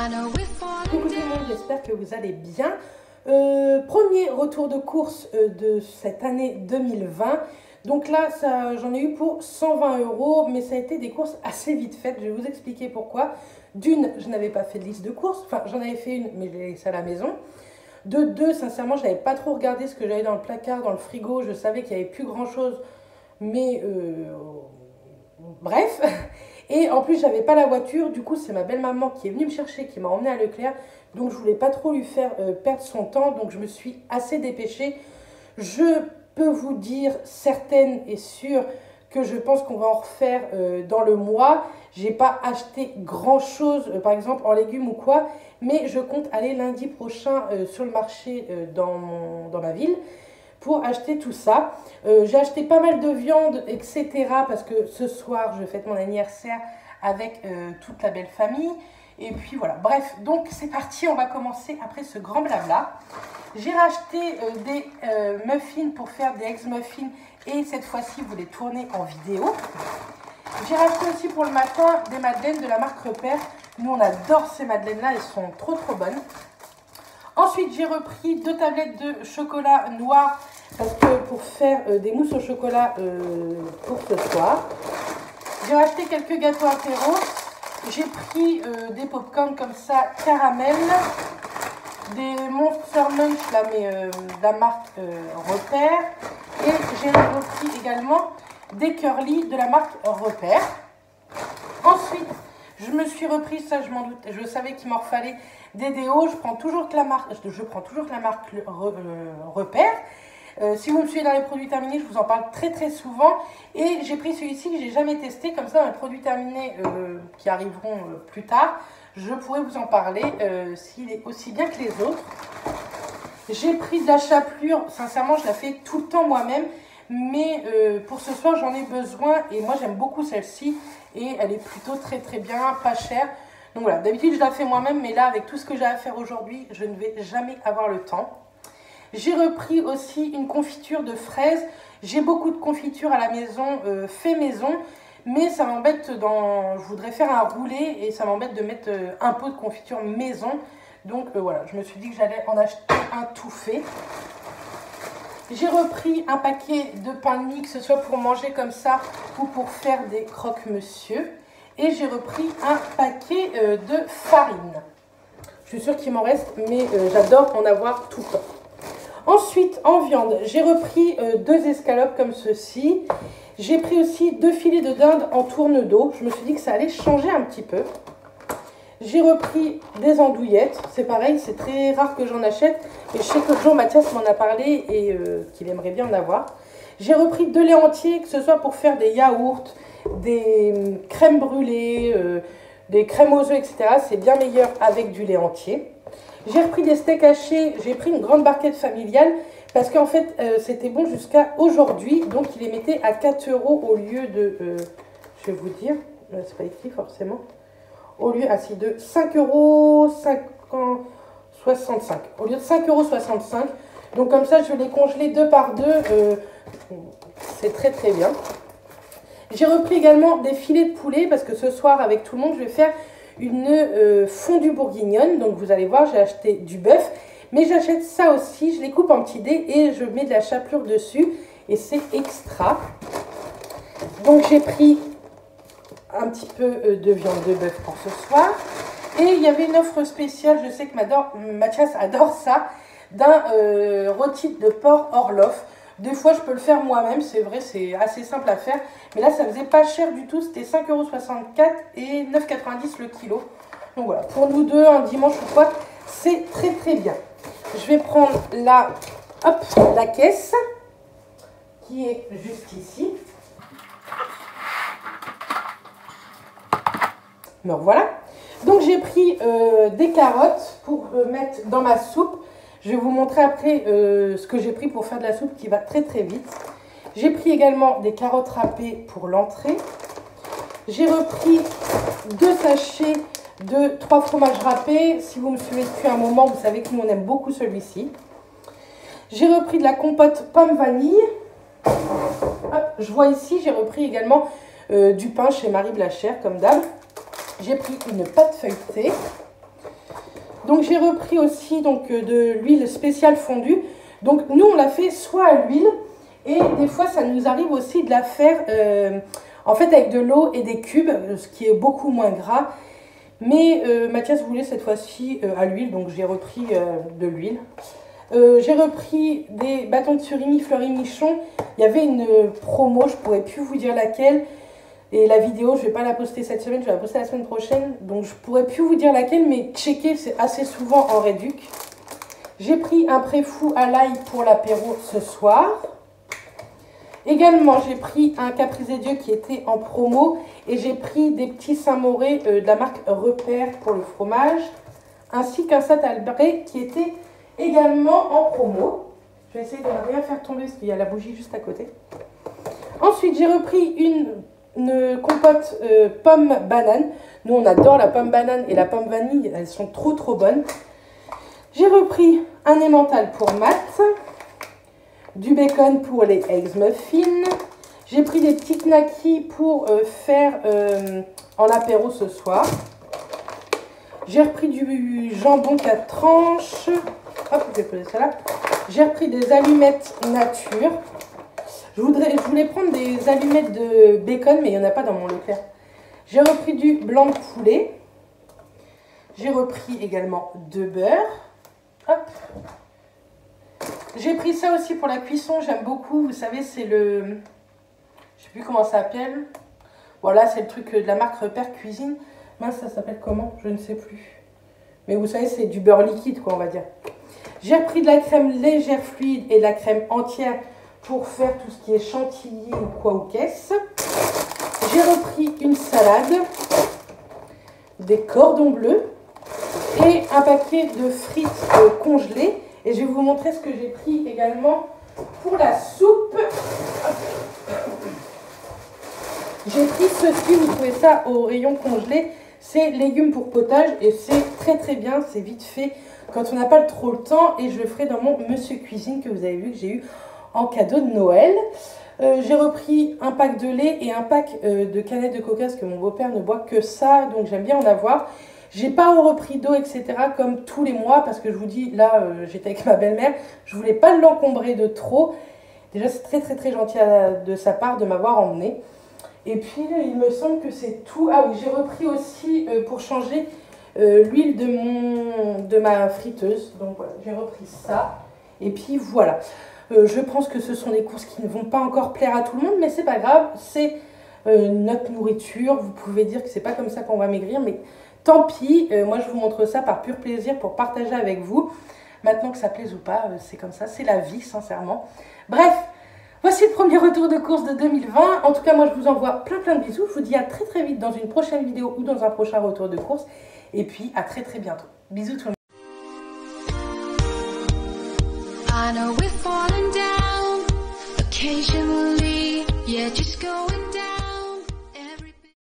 Coucou tout le monde, j'espère que vous allez bien. Premier retour de course de cette année 2020. Donc là, j'en ai eu pour 120 €, mais ça a été des courses assez vite faites. Je vais vous expliquer pourquoi. D'une, je n'avais pas fait de liste de courses. Enfin, j'en avais fait une, mais je l'ai laissée à la maison. De deux, sincèrement, je n'avais pas trop regardé ce que j'avais dans le placard, dans le frigo. Je savais qu'il n'y avait plus grand-chose, mais bref. Et en plus, j'avais pas la voiture. Du coup, c'est ma belle-maman qui est venue me chercher, qui m'a emmenée à Leclerc. Donc, je voulais pas trop lui faire perdre son temps. Donc, je me suis assez dépêchée. Je peux vous dire, certaine et sûre, que je pense qu'on va en refaire dans le mois. J'ai pas acheté grand-chose, par exemple, en légumes ou quoi. Mais je compte aller lundi prochain sur le marché dans ma ville pour acheter tout ça. J'ai acheté pas mal de viande, etc. parce que ce soir, je fête mon anniversaire avec toute la belle famille. Et puis voilà, bref, donc c'est parti, on va commencer après ce grand blabla. J'ai racheté des muffins pour faire des eggs muffins et cette fois-ci, vous les tournez en vidéo. J'ai racheté aussi pour le matin des madeleines de la marque Repère. Nous, on adore ces madeleines-là, elles sont trop bonnes. Ensuite, j'ai repris 2 tablettes de chocolat noir parce que pour faire des mousses au chocolat pour ce soir. J'ai racheté quelques gâteaux apéro. J'ai pris des pop-corn comme ça, caramel, des Monster Munch, là, mais de la marque Repère. Et j'ai repris également des curly de la marque Repère. Ensuite, je me suis repris, ça je m'en doute, je savais qu'il m'en fallait des déos. Je prends toujours la marque Repère. Si vous me suivez dans les produits terminés, je vous en parle très souvent. Et j'ai pris celui-ci que j'ai jamais testé. Comme ça, dans les produits terminés qui arriveront plus tard, je pourrai vous en parler s'il est aussi bien que les autres. J'ai pris de la chapelure. Sincèrement, je la fais tout le temps moi-même. Mais pour ce soir, j'en ai besoin. Et moi, j'aime beaucoup celle-ci. Et elle est plutôt très bien, pas chère. Donc voilà, d'habitude, je la fais moi-même. Mais là, avec tout ce que j'ai à faire aujourd'hui, je ne vais jamais avoir le temps. J'ai repris aussi une confiture de fraises. J'ai beaucoup de confitures à la maison, fait maison. Mais ça m'embête je voudrais faire un roulé et ça m'embête de mettre un pot de confiture maison. Donc voilà, je me suis dit que j'allais en acheter un tout fait. J'ai repris un paquet de pain de mie, que ce soit pour manger comme ça ou pour faire des croque-monsieur. Et j'ai repris un paquet de farine. Je suis sûre qu'il m'en reste, mais j'adore en avoir tout le temps. Ensuite, en viande, j'ai repris 2 escalopes comme ceci. J'ai pris aussi 2 filets de dinde en tourne d'eau. Je me suis dit que ça allait changer un petit peu. J'ai repris des andouillettes. C'est pareil, c'est très rare que j'en achète. Et je sais que Jean Mathias m'en a parlé et qu'il aimerait bien en avoir. J'ai repris 2 laits entiers, que ce soit pour faire des yaourts, des crèmes brûlées, des crèmes aux œufs, etc. C'est bien meilleur avec du lait entier. J'ai repris des steaks hachés, j'ai pris une grande barquette familiale parce qu'en fait c'était bon jusqu'à aujourd'hui. Donc il les mettait à 4 € au lieu de, je vais vous dire, c'est pas écrit forcément, au lieu de 5,65 €. Au lieu de 5,65 €. Donc comme ça je vais les congeler 2 par 2, c'est très bien. J'ai repris également des filets de poulet parce que ce soir avec tout le monde je vais faire une fondue bourguignonne. Donc vous allez voir, j'ai acheté du bœuf, mais j'achète ça aussi, je les coupe en petits dés et je mets de la chapelure dessus et c'est extra. Donc j'ai pris un petit peu de viande de bœuf pour ce soir. Et il y avait une offre spéciale, je sais que Mathias adore ça, d'un rôti de porc Orloff. Des fois, je peux le faire moi-même, c'est vrai, c'est assez simple à faire. Mais là, ça faisait pas cher du tout, c'était 5,64 € et 9,90 € le kilo. Donc voilà, pour nous deux, un dimanche ou quoi, c'est très bien. Je vais prendre la caisse qui est juste ici. Me revoilà. Donc j'ai pris des carottes pour mettre dans ma soupe. Je vais vous montrer après ce que j'ai pris pour faire de la soupe qui va très vite. J'ai pris également des carottes râpées pour l'entrée. J'ai repris 2 sachets de 3 fromages râpés. Si vous me suivez depuis un moment, vous savez que nous on aime beaucoup celui-ci. J'ai repris de la compote pomme vanille. Hop, je vois ici, j'ai repris également du pain chez Marie Blachère comme d'hab. J'ai pris une pâte feuilletée. Donc j'ai repris aussi donc, de l'huile spéciale fondue. Donc nous on la fait soit à l'huile et des fois ça nous arrive aussi de la faire en fait avec de l'eau et des cubes, ce qui est beaucoup moins gras. Mais Mathias voulait cette fois-ci à l'huile, donc j'ai repris de l'huile. J'ai repris des bâtons de surimi Fleury Michon. Il y avait une promo, je ne pourrais plus vous dire laquelle. Et la vidéo, je ne vais pas la poster cette semaine, je vais la poster la semaine prochaine. Donc je ne pourrais plus vous dire laquelle, mais checker, c'est assez souvent en réduc. J'ai pris un préfou à l'ail pour l'apéro ce soir. Également, j'ai pris un Caprice des Dieux qui était en promo. Et j'ai pris des petits Saint-Moré de la marque Repère pour le fromage. Ainsi qu'un Saint-Albret qui était également en promo. Je vais essayer de ne rien faire tomber parce qu'il y a la bougie juste à côté. Ensuite, j'ai repris une compote pomme banane. Nous, on adore la pomme banane et la pomme vanille. Elles sont trop bonnes. J'ai repris un emmental pour Matt. Du bacon pour les eggs muffins. J'ai pris des petits knackis pour faire en apéro ce soir. J'ai repris du jambon 4 tranches. Hop, je vais poser ça là. J'ai repris des allumettes nature. Je voulais prendre des allumettes de bacon, mais il n'y en a pas dans mon Leclerc. J'ai repris du blanc de poulet. J'ai repris également de beurre. Hop. J'ai pris ça aussi pour la cuisson. J'aime beaucoup. Vous savez, c'est le... Je sais plus comment ça s'appelle. Voilà, c'est le truc de la marque Repère Cuisine. Mince, ça s'appelle comment? Je ne sais plus. Mais vous savez, c'est du beurre liquide, quoi, on va dire. J'ai repris de la crème légère fluide et de la crème entière pour faire tout ce qui est chantilly ou quoi ou qu'est-ce. J'ai repris une salade, des cordons bleus et un paquet de frites congelées. Et je vais vous montrer ce que j'ai pris également pour la soupe. J'ai pris ceci, vous trouvez ça au rayon congelé. C'est légumes pour potage et c'est très bien, c'est vite fait quand on n'a pas trop le temps. Et je le ferai dans mon Monsieur Cuisine que vous avez vu que j'ai eu en cadeau de Noël. J'ai repris un pack de lait et un pack de canettes de coca parce que mon beau-père ne boit que ça, donc j'aime bien en avoir. J'ai pas repris d'eau, etc. comme tous les mois parce que je vous dis, là, j'étais avec ma belle-mère. Je voulais pas l'encombrer de trop. Déjà, c'est très gentil de sa part de m'avoir emmené. Et puis, il me semble que c'est tout. Ah oui, j'ai repris aussi, pour changer, l'huile de ma friteuse. Donc voilà, j'ai repris ça. Et puis voilà. Je pense que ce sont des courses qui ne vont pas encore plaire à tout le monde, mais c'est pas grave. C'est notre nourriture. Vous pouvez dire que c'est pas comme ça qu'on va maigrir, mais... Tant pis, moi je vous montre ça par pur plaisir pour partager avec vous. Maintenant que ça plaise ou pas, c'est comme ça, c'est la vie sincèrement. Bref, voici le premier retour de course de 2020. En tout cas, moi je vous envoie plein de bisous. Je vous dis à très vite dans une prochaine vidéo ou dans un prochain retour de course. Et puis à très bientôt. Bisous tout le monde.